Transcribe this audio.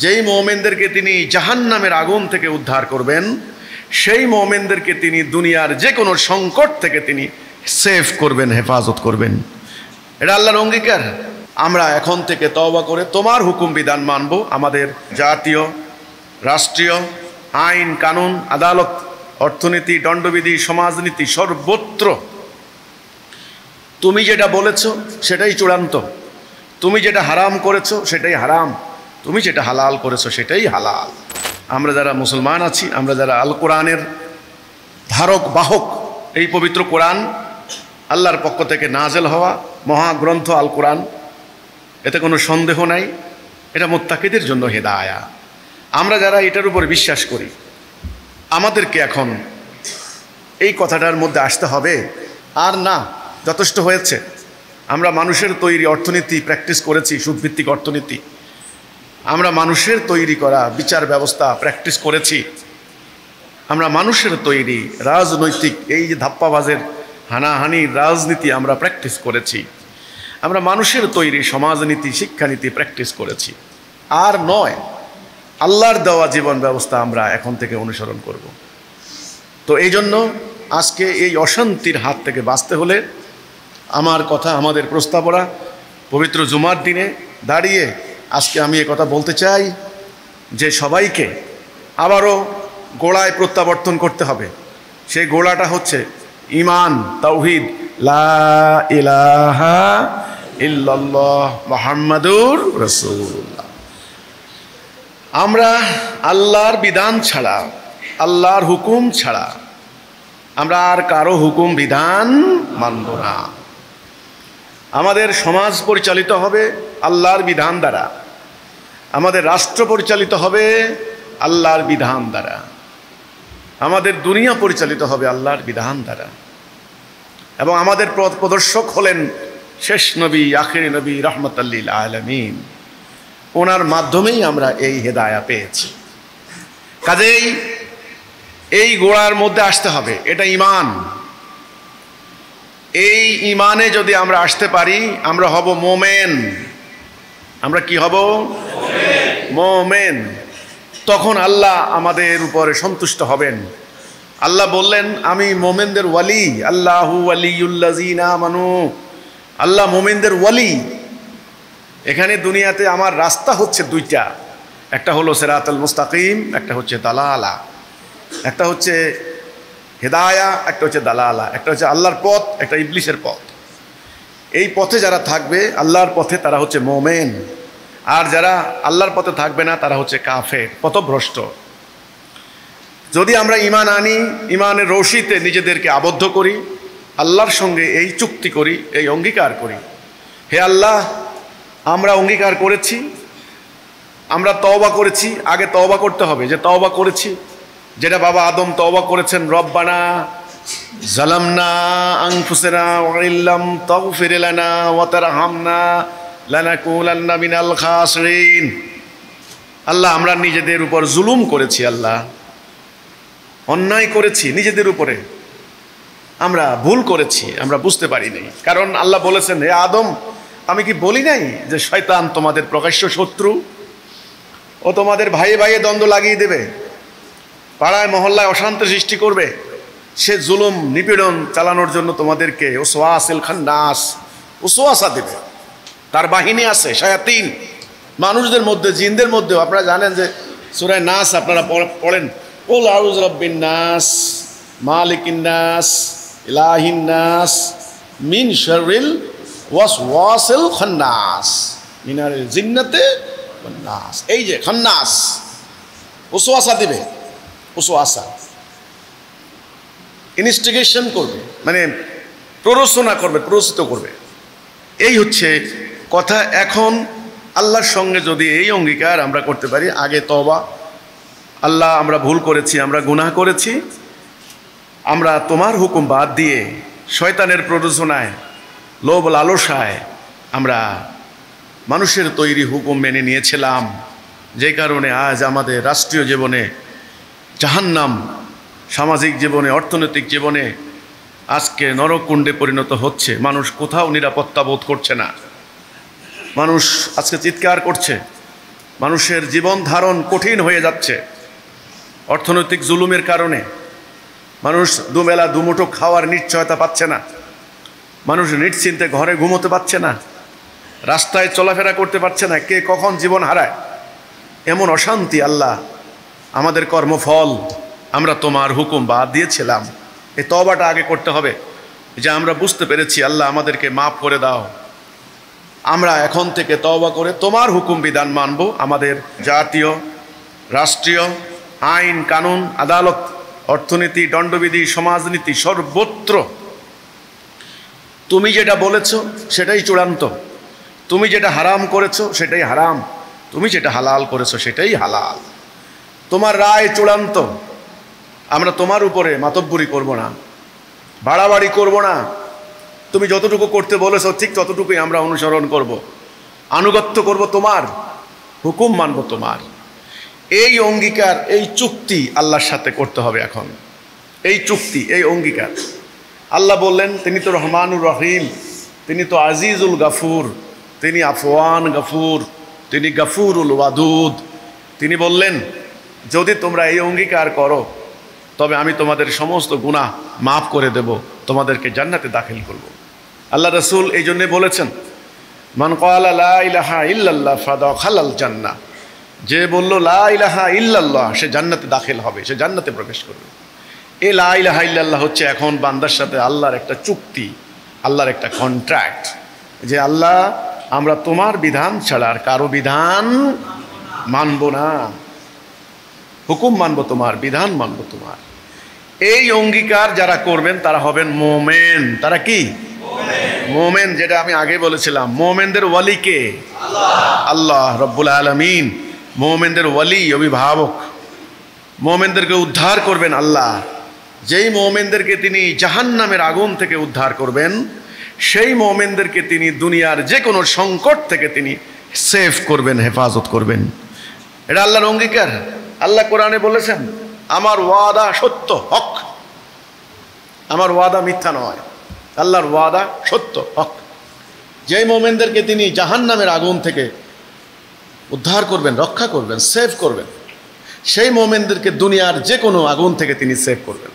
যেই মুমিনদেরকে তিনি জাহান্নামের আগুন থেকে উদ্ধার করবেন, সেই মুমিনদেরকে তিনি দুনিয়ার যে কোনো সংকট থেকে তিনি সেভ করবেন, হেফাজত করবেন। এটা আল্লাহর অঙ্গীকার। আমরা এখন থেকে তওবা করে তোমার হুকুম বিধান মানব। আমাদের জাতীয়, রাষ্ট্রীয় আইন কানুন, আদালত, অর্থনীতি, দণ্ডবিধি, সমাজনীতি, সর্বত্র তুমি যেটা বলেছ সেটাই চূড়ান্ত। তুমি যেটা হারাম করেছো সেটাই হারাম, তুমি যেটা হালাল করেছো সেটাই হালাল। আমরা যারা মুসলমান আছি, আমরা যারা আল কোরআনের ধারক বাহক, এই পবিত্র কোরআন আল্লাহর পক্ষ থেকে নাজেল হওয়া মহাগ্রন্থ আল কোরআন, এতে কোনো সন্দেহ নাই, এটা মুত্তাকিদের জন্য হেদায়া। আমরা যারা এটার উপর বিশ্বাস করি, আমাদেরকে এখন এই কথাটার মধ্যে আসতে হবে, আর না যথেষ্ট হয়েছে। আমরা মানুষের তৈরি অর্থনীতি প্র্যাকটিস করেছি, সুদভিত্তিক অর্থনীতি। আমরা মানুষের তৈরি করা বিচার ব্যবস্থা প্র্যাকটিস করেছি। আমরা মানুষের তৈরি রাজনৈতিক এই যে ধাপ্পাবাজের হানাহানি রাজনীতি আমরা প্র্যাকটিস করেছি। আমরা মানুষের তৈরি সমাজনীতি, শিক্ষানীতি প্র্যাকটিস করেছি। আর নয়, আল্লাহর দেওয়া জীবন ব্যবস্থা আমরা এখন থেকে অনুসরণ করব। তো এই জন্য আজকে এই অশান্তির হাত থেকে বাঁচতে হলে আমার কথা, আমাদের প্রস্তাবনা, পবিত্র জুমার দিনে দাঁড়িয়ে আজকে আমি এ কথা বলতে চাই যে সবাইকে আবারও গোড়ায় প্রত্যাবর্তন করতে হবে। সেই গোড়াটা হচ্ছে ঈমান, তাওহীদ, লা ইলাহা ইল্লাল্লাহ মুহাম্মাদুর রাসূলুল্লাহ। আমরা আল্লাহর বিধান ছাড়া, আল্লাহর হুকুম ছাড়া আমরা আর কারো হুকুম বিধান মানব না। আমাদের সমাজ পরিচালিত হবে আল্লাহর বিধান দ্বারা, আমাদের রাষ্ট্র পরিচালিত হবে আল্লাহর বিধান দ্বারা, আমাদের দুনিয়া পরিচালিত হবে আল্লাহর বিধান দ্বারা। এবং আমাদের পথ প্রদর্শক হলেন শেষ নবী, আখির নবী, রাহমাতাল লিল আলামিন। ওনার মাধ্যমেই আমরা এই হেদায়া পেয়েছি। কাজেই এই গোড়ার মধ্যে আসতে হবে, এটা ঈমান। এই ঈমানে যদি আমরা আসতে পারি, আমরা হব মোমেন। আমরা কি হব? মোমেন। তখন আল্লাহ আমাদের উপরে সন্তুষ্ট হবেন। আল্লাহ বললেন, আমি মোমেনদের ওয়ালি, আল্লাহু ওয়ালিউল্লাযিনা আমানু। আল্লাহ মোমেনদের ওয়ালি। এখানে দুনিয়াতে আমার রাস্তা হচ্ছে দুইটা, একটা হলো সিরাতুল মুস্তাকিম, একটা হচ্ছে দালালা। একটা হচ্ছে হেদায়া, একটা হচ্ছে দালালা। একটা হচ্ছে আল্লাহর পথ, একটা ইবলিসের পথ। এই পথে যারা থাকবে আল্লাহর পথে, তারা হচ্ছে মোমেন। আর যারা আল্লাহর পথে থাকবে না, তারা হচ্ছে কাফের, পথভ্রষ্ট। যদি আমরা ঈমান আনি, ঈমানের রশিতে নিজেদেরকে আবদ্ধ করি, আল্লাহর সঙ্গে এই চুক্তি করি, এই অঙ্গীকার করি, হে আল্লাহ, আমরা অঙ্গীকার করেছি, আমরা তওবা করেছি। আগে তওবা করতে হবে যে তওবা করেছি, যেটা বাবা আদম তওবা করেছেন, রব্বানা জালামনা আনফুসানা ওয়া ইল্লাম তাগফির লানা ওয়া তারহামনা লানাকুনান্না মিনাল খাসিরিন। আল্লাহ, আমরা নিজেদের উপর জুলুম করেছি, আল্লাহ অন্যায় করেছি নিজেদের উপরে, আমরা ভুল করেছি, আমরা বুঝতে পারিনি। কারণ আল্লাহ বলেছেন, হে আদম, আমি কি বলি নাই যে শয়তান তোমাদের প্রকাশ্য শত্রু, ও তোমাদের ভাইয়ে ভাইয়ে দ্বন্দ্ব লাগিয়ে দেবে, পাড়ায় মহল্লায় অশান্তি সৃষ্টি করবে, সে জুলুম নিপীড়ন চালানোর জন্য তোমাদেরকে ওয়াসওয়াসিল খান্নাস, ওয়াসওয়াসা দেবে। তার বাহিনী আছে, শায়াতিন, মানুষদের মধ্যে, জিনদের মধ্যেও। আপনারা জানেন যে সূরা নাস আপনারা পড়েন, কুল আউযু বিরাব্বিন নাস, মালিকিন নাস, ইলাহিন নাস, মিন শাররিল ওয়াসওয়াসিল খান্নাস, মিনাল জিন্নাতি ওয়ান নাস। এই যে খান্নাস, ওয়াসওয়াসা দিবে, ওয়াসওয়াসা ইনস্টিগেশন করবে, মানে প্ররোচনা করবে, প্ররোচিত করবে। এই হচ্ছে কথা। এখন আল্লাহর সঙ্গে যদি এই অঙ্গীকার আমরা করতে পারি, আগে তওবা, আল্লাহ আমরা ভুল করেছি, আমরা গুনাহ করেছি, আমরা তোমার হুকুম বাদ দিয়ে শয়তানের প্ররোচনায়, লোভ লালসায় আমরা মানুষের তৈরি হুকুম মেনে নিয়েছিলাম, যে কারণে আজ আমাদের রাষ্ট্রীয় জীবনে জাহান্নাম, সামাজিক জীবনে, অর্থনৈতিক জীবনে আজকে নরকুণ্ডে পরিণত হচ্ছে। মানুষ কোথাও নিরাপত্তা বোধ করছে না। মানুষ আজকে চিৎকার করছে মানুষের জীবন ধারণ কঠিন হয়ে যাচ্ছে অর্থনৈতিক জুলুমের কারণে। মানুষ দুবেলা দুমুঠো খাওয়ার নিশ্চয়তা পাচ্ছে না, মানুষ নিশ্চিন্তে ঘরে ঘুমোতে পারছে না, রাস্তায় চলাফেরা করতে পারছে না, কে কখন জীবন হারায়, এমন অশান্তি। আল্লাহ, আমাদের কর্মফল আমরা তোমার হুকুম বাদ দিয়েছিলাম। এই তওবাটা আগে করতে হবে যে আমরা বুঝতে পেরেছি, আল্লাহ আমাদেরকে মাফ করে দাও, আমরা এখন থেকে তওবা করে তোমার হুকুম বিধান মানব। আমাদের জাতীয় রাষ্ট্রীয় আইন কানুন আদালত অর্থনীতি দণ্ডবিধি সমাজনীতি সর্বত্র তুমি যেটা বলেছো সেটাই চূড়ান্ত, তুমি যেটা হারাম করেছো সেটাই হারাম, তুমি যেটা হালাল করেছো সেটাই হালাল। তোমার রায় চূড়ান্ত। আমরা তোমার উপরে মাতব্বরি করব না, বাড়াবাড়ি করব না। তুমি যতটুকু করতে বলেছো ঠিক ততটুকুই আমরা অনুসরণ করব, আনুগত্য করব, তোমার হুকুম মানব তোমার। এই অঙ্গীকার, এই চুক্তি আল্লাহর সাথে করতে হবে এখন। এই চুক্তি, এই অঙ্গীকার। আল্লাহ বললেন তিনি তো রহমানুর রহিম, তিনি তো আজিজুল গাফুর, তিনি আফওয়ান গাফুর, তিনি গাফুরুল ওয়াদুদ। তিনি বললেন যদি তোমরা এই অঙ্গীকার করো তবে আমি তোমাদের সমস্ত গুনাহ মাফ করে দেব, তোমাদেরকে জান্নাতে দাখিল করব। আল্লাহ রাসূল এই জন্যে বলেছেন মান ক্বালা লা ইলাহা ইল্লাল্লাহ ফাদাখালাল জান্নাহ, যে বলল লা ইলাহা ইল্লাল্লাহ সে জান্নাতে দাখিল হবে, সে জান্নাতে প্রবেশ করবে। এই লা ইলাহা ইল্লাল্লাহ হচ্ছে এখন বান্দার সাথে আল্লাহর একটা চুক্তি, আল্লাহর একটা কন্ট্রাক্ট, যে আল্লাহ আমরা তোমার বিধান ছাড়া আর কারো বিধান মানব না, হুকুম মানব তোমার, বিধান মানব তোমার। এই অঙ্গীকার যারা করবেন তারা হবেন মোমেন। তারা কি? মোমেন। যেটা আমি আগে বলেছিলাম, মোমেনদের ওয়ালি কে? আল্লাহ রব্বুল আলামিন। মোমেনদের ওয়ালি, অভিভাবক। মোমেনদেরকে উদ্ধার করবেন আল্লাহ। যেই মোমেনদেরকে তিনি জাহান্নামের আগুন থেকে উদ্ধার করবেন, সেই মোমেনদেরকে তিনি দুনিয়ার যে কোনো সংকট থেকে তিনি সেভ করবেন, হেফাজত করবেন। এটা আল্লাহর অঙ্গীকার। আল্লাহ কোরআনে বলেছেন আমার ওয়াদা সত্য, হক। আমার ওয়াদা মিথ্যা নয়, আল্লাহর ওয়াদা সত্য, হক। যেই মোমেনদেরকে তিনি জাহান্নামের আগুন থেকে উদ্ধার করবেন, রক্ষা করবেন, সেভ করবেন, সেই মোমেনদেরকে দুনিয়ার যে কোনো আগুন থেকে তিনি সেভ করবেন।